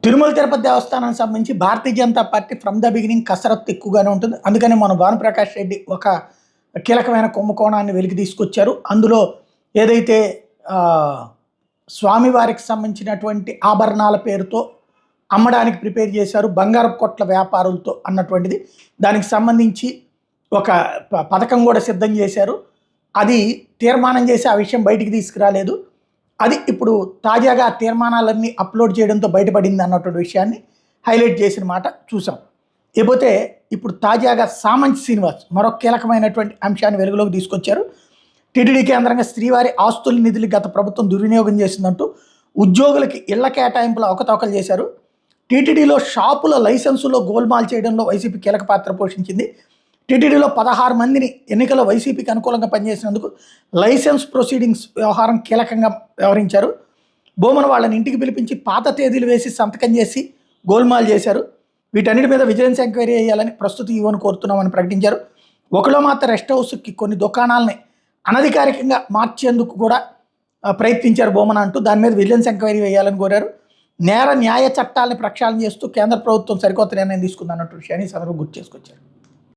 తిరుమల తిరుపతి దేవస్థానానికి సంబంధించి Bharatiya Janata Party from the beginning కసరత్తు ఎక్కువగానే ఉంటుంది. అందుకని మన భానుప్రకాష్ రెడ్డి ఒక కీలకమైన కుంభకోణాన్ని వెలికి తీసుకొచ్చారు. అందులో ఏదైతే స్వామివారికి సంబంధించినటువంటి ఆభరణాల పేరుతో అమ్మడానికి ప్రిపేర్ చేశారు బంగారపు కొట్ల వ్యాపారులతో అన్నటువంటిది, దానికి సంబంధించి ఒక పథకం కూడా సిద్ధం చేశారు. అది తీర్మానం చేసి ఆ విషయం బయటికి తీసుకురాలేదు. అది ఇప్పుడు తాజాగా తీర్మానాలన్నీ అప్లోడ్ చేయడంతో బయటపడింది అన్నటువంటి విషయాన్ని హైలైట్ చేసిన మాట చూసాం. ఇకపోతే ఇప్పుడు తాజాగా సామంత్ శ్రీనివాస్ మరొక కీలకమైనటువంటి అంశాన్ని వెలుగులోకి తీసుకొచ్చారు. టీటీడీ కేంద్రంగా శ్రీవారి ఆస్తుల నిధులు గత ప్రభుత్వం దుర్వినియోగం చేసిందంటూ ఉద్యోగులకి ఇళ్ల కేటాయింపులు అవకతవకలు చేశారు. టీటీడీలో షాపుల లైసెన్సులో గోల్మాల్ చేయడంలో వైసీపీ కీలక పాత్ర పోషించింది. టీటీడీలో 16 మందిని ఎన్నికల వైసీపీకి అనుకూలంగా పనిచేసినందుకు లైసెన్స్ ప్రొసీడింగ్స్ వ్యవహారం కీలకంగా వ్యవహరించారు. బోమన వాళ్ళని ఇంటికి పిలిపించి పాత తేదీలు వేసి సంతకం చేసి గోల్మాల్ చేశారు. వీటన్నిటి మీద విజిలెన్స్ ఎంక్వైరీ చేయాలని ప్రస్తుతం ఈవోను కోరుతున్నామని ప్రకటించారు. ఒకలో మాత్రం రెస్ట్ హౌస్కి కొన్ని దుకాణాలని అనధికారికంగా మార్చేందుకు కూడా ప్రయత్నించారు బోమన అంటూ దాని మీద విజిలెన్స్ ఎంక్వైరీ వేయాలని కోరారు. నేర న్యాయ చట్టాలను ప్రక్షాళన చేస్తూ కేంద్ర ప్రభుత్వం సరికొత్త నిర్ణయం తీసుకుందన్నట్టు విషయాన్ని సందర్భంగా గుర్తు చేసుకొచ్చారు.